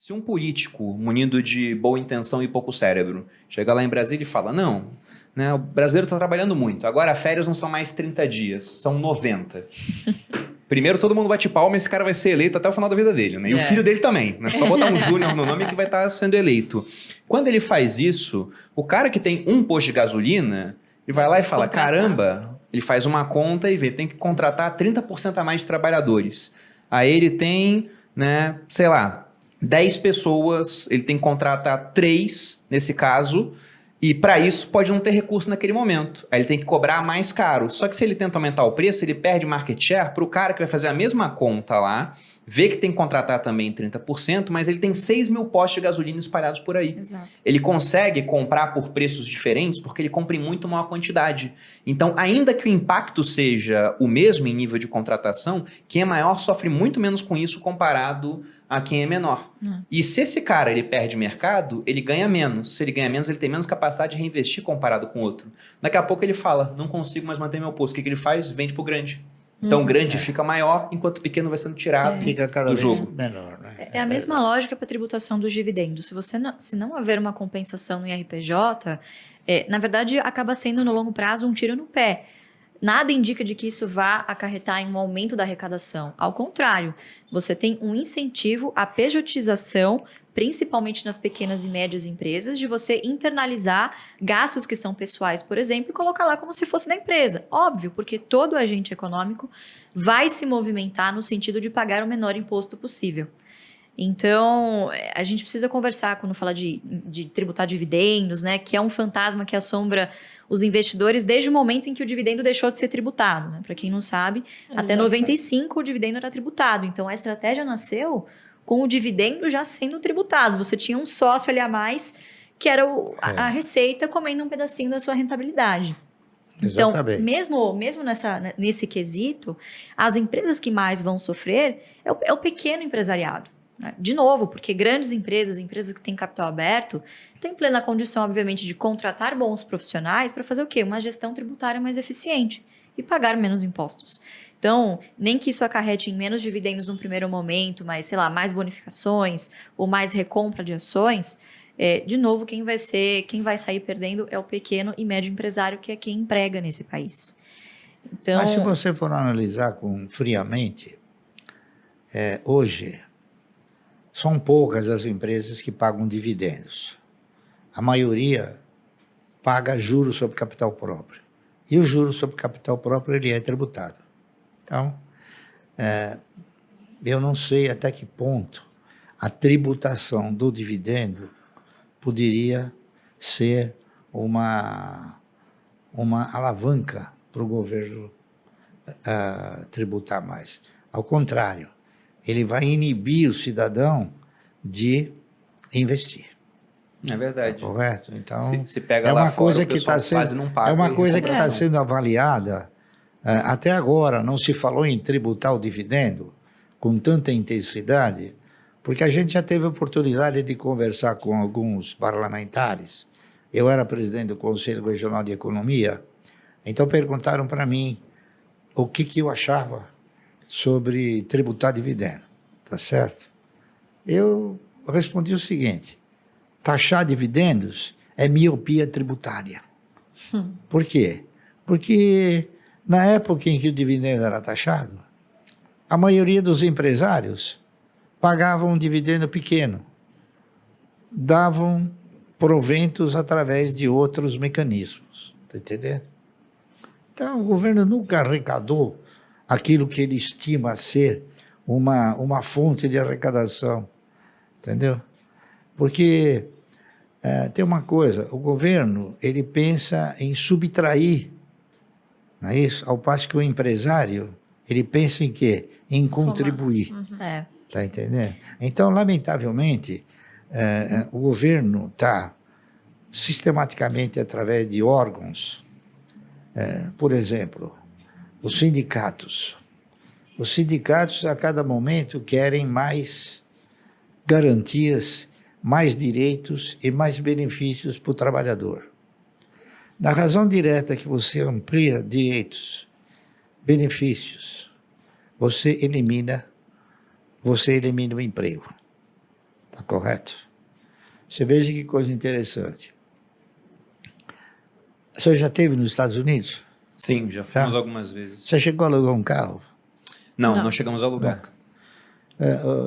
Se um político munido de boa intenção e pouco cérebro chega lá em Brasília e fala, não, né, o brasileiro está trabalhando muito, agora férias não são mais 30 dias, são 90. Primeiro todo mundo bate palma e esse cara vai ser eleito até o final da vida dele, né? E o filho dele também, né? Só botar um júnior no nome que vai estar sendo eleito. Quando ele faz isso, o cara que tem um posto de gasolina, ele vai lá e fala, caramba, ele faz uma conta e vê, tem que contratar 30% a mais de trabalhadores. Aí ele tem, né, sei lá, 10 pessoas, ele tem que contratar 3, nesse caso, e para isso pode não ter recurso naquele momento. Aí ele tem que cobrar mais caro. Só que se ele tenta aumentar o preço, ele perde market share para o cara que vai fazer a mesma conta lá, vê que tem que contratar também 30%, mas ele tem 6 mil postos de gasolina espalhados por aí. Exato. Ele consegue comprar por preços diferentes porque ele compra em muito maior quantidade. Então, ainda que o impacto seja o mesmo em nível de contratação, quem é maior sofre muito menos com isso comparado a quem é menor. E se esse cara ele perde mercado, ele ganha menos. Se ele ganha menos, ele tem menos capacidade de reinvestir comparado com o outro. Daqui a pouco ele fala, não consigo mais manter meu posto. O que ele faz? Vende pro grande. Então o grande fica maior, enquanto o pequeno vai sendo tirado fica cada do vez jogo. menor. Né? É a mesma lógica para a tributação dos dividendos. Se não haver uma compensação no IRPJ, na verdade acaba sendo no longo prazo um tiro no pé. Nada indica de que isso vá acarretar em um aumento da arrecadação. Ao contrário, você tem um incentivo à pejotização, principalmente nas pequenas e médias empresas, de você internalizar gastos que são pessoais, por exemplo, e colocar lá como se fosse da empresa. Óbvio, porque todo agente econômico vai se movimentar no sentido de pagar o menor imposto possível. Então, a gente precisa conversar quando fala de tributar dividendos, né, que é um fantasma que assombra os investidores desde o momento em que o dividendo deixou de ser tributado. Né? Para quem não sabe, até 95 o dividendo era tributado. Então, a estratégia nasceu com o dividendo já sendo tributado. Você tinha um sócio ali a mais, que era a receita comendo um pedacinho da sua rentabilidade. Então, mesmo nesse quesito, as empresas que mais vão sofrer é o pequeno empresariado. De novo, porque grandes empresas que têm capital aberto, têm plena condição, obviamente, de contratar bons profissionais para fazer o quê? Uma gestão tributária mais eficiente e pagar menos impostos. Então, nem que isso acarrete em menos dividendos num primeiro momento, mas, sei lá, mais bonificações ou mais recompra de ações, de novo, quem vai sair perdendo é o pequeno e médio empresário, que é quem emprega nesse país. Então, mas se você for analisar friamente, hoje são poucas as empresas que pagam dividendos. A maioria paga juros sobre capital próprio. E o juro sobre capital próprio ele é tributado. Então, eu não sei até que ponto a tributação do dividendo poderia ser uma alavanca para o governo tributar mais. Ao contrário, ele vai inibir o cidadão de investir. É verdade. Tá correto? Então, se pega lá fora, o pessoal quase não paga. É uma coisa que está sendo avaliada. Até agora não se falou em tributar o dividendo com tanta intensidade, porque a gente já teve a oportunidade de conversar com alguns parlamentares. Eu era presidente do Conselho Regional de Economia, então perguntaram para mim o que eu achava sobre tributar dividendo, tá certo? Eu respondi o seguinte: taxar dividendos é miopia tributária. Por quê? Porque na época em que o dividendo era taxado, a maioria dos empresários pagavam um dividendo pequeno, davam proventos através de outros mecanismos, tá entendendo? Então o governo nunca arrecadou aquilo que ele estima ser uma fonte de arrecadação, entendeu? Porque tem uma coisa, o governo ele pensa em subtrair, não é isso? Ao passo que o empresário ele pensa em quê? Em contribuir, tá entendendo? Então, lamentavelmente, o governo está sistematicamente através de órgãos, por exemplo, os sindicatos. Os sindicatos, a cada momento, querem mais garantias, mais direitos e mais benefícios para o trabalhador. Na razão direta que você amplia direitos, benefícios, você elimina o emprego. Está correto? Você veja que coisa interessante. Você já esteve nos Estados Unidos? Sim, já fomos algumas vezes. Você chegou a alugar um carro? Não chegamos a alugar.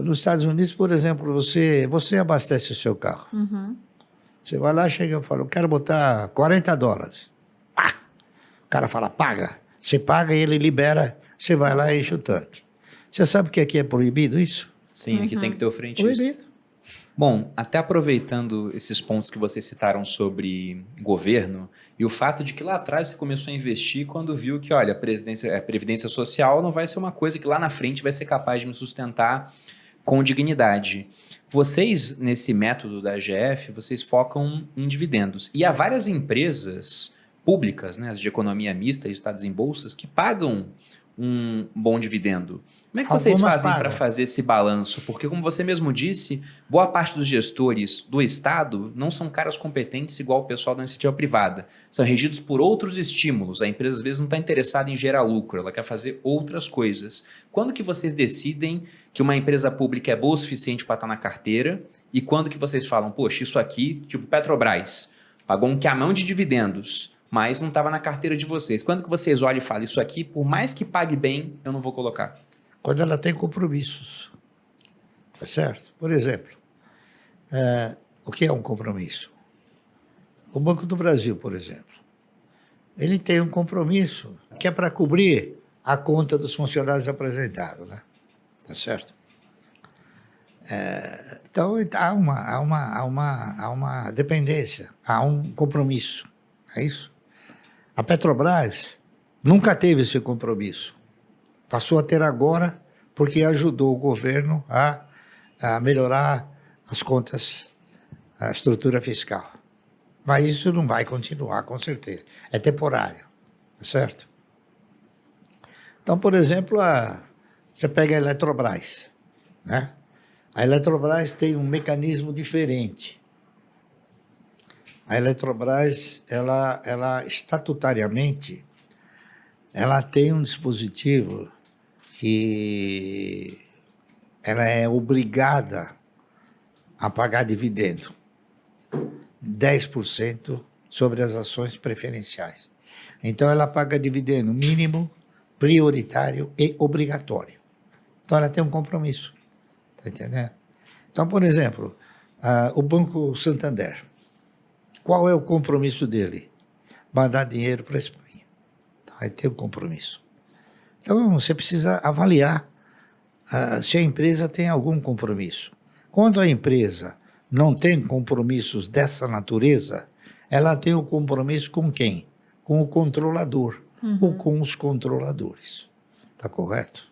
Nos Estados Unidos, por exemplo, você abastece o seu carro. Você vai lá, chega e fala, eu quero botar $40. Pá! O cara fala, paga. Você paga e ele libera, você vai lá e enche o tanque. Você sabe que aqui é proibido isso? Sim, aqui tem que ter o frentista. Proibido. Bom, até aproveitando esses pontos que vocês citaram sobre governo e o fato de que lá atrás você começou a investir quando viu que, olha, a Previdência Social não vai ser uma coisa que lá na frente vai ser capaz de me sustentar com dignidade. Vocês, nesse método da AGF, vocês focam em dividendos. E há várias empresas públicas, né, as de economia mista, listadas em bolsas, que pagam um bom dividendo. Como é que vocês fazem para fazer esse balanço? Porque, como você mesmo disse, boa parte dos gestores do Estado não são caras competentes igual o pessoal da iniciativa privada. São regidos por outros estímulos. A empresa, às vezes, não está interessada em gerar lucro, ela quer fazer outras coisas. Quando que vocês decidem que uma empresa pública é boa o suficiente para estar na carteira? E quando que vocês falam, poxa, isso aqui, tipo Petrobras, pagou um queimão de dividendos, mas não estava na carteira de vocês. Quando que vocês olham e falam, isso aqui, por mais que pague bem, eu não vou colocar? Quando ela tem compromissos. Tá certo? Por exemplo, o que é um compromisso? O Banco do Brasil, por exemplo, ele tem um compromisso que é para cobrir a conta dos funcionários apresentados, né? Tá certo? Então, há uma dependência, há um compromisso. É isso? A Petrobras nunca teve esse compromisso. Passou a ter agora porque ajudou o governo a melhorar as contas, a estrutura fiscal. Mas isso não vai continuar, com certeza. É temporário, tá certo? Então, por exemplo, você pega a Eletrobras, né? A Eletrobras tem um mecanismo diferente. A Eletrobras, ela estatutariamente, ela tem um dispositivo que ela é obrigada a pagar dividendo, 10% sobre as ações preferenciais. Então, ela paga dividendo mínimo, prioritário e obrigatório. Então, ela tem um compromisso. Está entendendo? Então, por exemplo, o Banco Santander, qual é o compromisso dele? Mandar dinheiro para a Espanha. Então, aí tem um compromisso. Então, você precisa avaliar se a empresa tem algum compromisso. Quando a empresa não tem compromissos dessa natureza, ela tem o compromisso com quem? Com o controlador ou com os controladores. Está correto?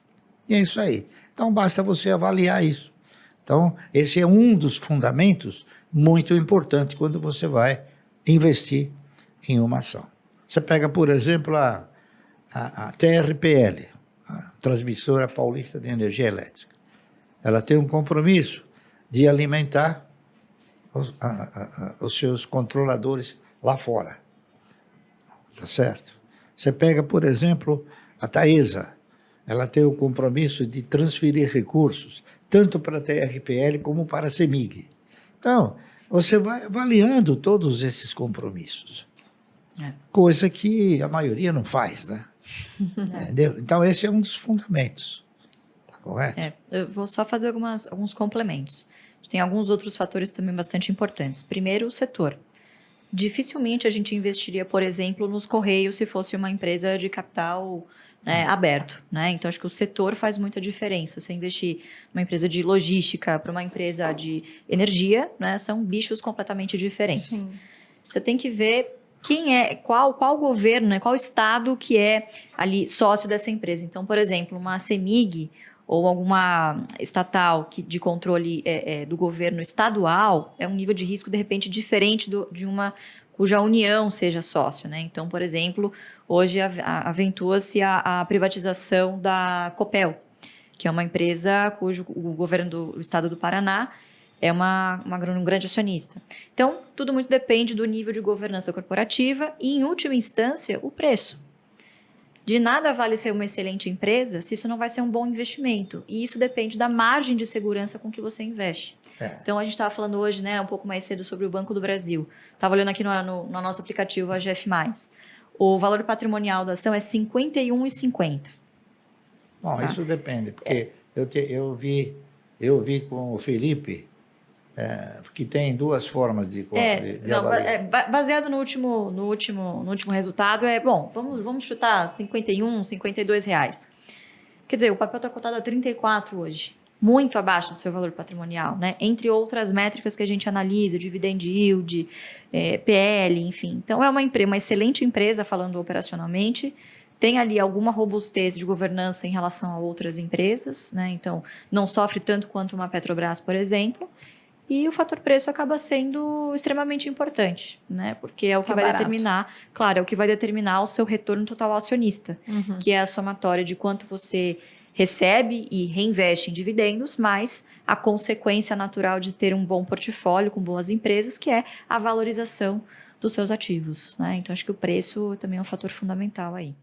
E é isso aí. Então, basta você avaliar isso. Então, esse é um dos fundamentos muito importante quando você vai investir em uma ação. Você pega, por exemplo, a TRPL, a Transmissora Paulista de Energia Elétrica. Ela tem um compromisso de alimentar os seus controladores lá fora. Tá certo? Você pega, por exemplo, a Taesa. Ela tem o compromisso de transferir recursos, tanto para a TRPL como para a CEMIG. Então, você vai avaliando todos esses compromissos. Coisa que a maioria não faz, né? Entendeu? Então, esse é um dos fundamentos. Tá correto? Eu vou só fazer alguns complementos. Tem alguns outros fatores também bastante importantes. Primeiro, o setor. Dificilmente a gente investiria, por exemplo, nos Correios se fosse uma empresa de capital aberto, né? Então, acho que o setor faz muita diferença. Você investir numa empresa de logística para uma empresa de energia, né? São bichos completamente diferentes. Sim. Você tem que ver qual governo, né? Qual estado que é ali sócio dessa empresa. Então, por exemplo, uma CEMIG ou alguma estatal de controle do governo estadual é um nível de risco, de repente, diferente de uma cuja União seja sócio, né? Então, por exemplo, hoje aventua-se a privatização da Copel, que é uma empresa cujo o governo do estado do Paraná é um grande acionista. Então, tudo muito depende do nível de governança corporativa e, em última instância, o preço. De nada vale ser uma excelente empresa se isso não vai ser um bom investimento. E isso depende da margem de segurança com que você investe. Então, a gente estava falando hoje, né, um pouco mais cedo sobre o Banco do Brasil. Estava olhando aqui no nosso aplicativo, a GF+. O valor patrimonial da ação é R$ 51,50. Bom, isso depende, porque eu vi com o Felipe que tem duas formas de avaliar. Baseado no último resultado, vamos chutar R$ 51, R$ 52 reais. Quer dizer, o papel está cotado a 34 hoje. Muito abaixo do seu valor patrimonial, né? Entre outras métricas que a gente analisa, dividend yield, PL, enfim. Então, é uma excelente empresa, falando operacionalmente, tem ali alguma robustez de governança em relação a outras empresas, né? Então, não sofre tanto quanto uma Petrobras, por exemplo, e o fator preço acaba sendo extremamente importante, né? Porque é o que vai determinar, claro, é o que vai determinar o seu retorno total ao acionista, que é a somatória de quanto você recebe e reinveste em dividendos, mais a consequência natural de ter um bom portfólio com boas empresas, que é a valorização dos seus ativos, né? Então, acho que o preço também é um fator fundamental aí.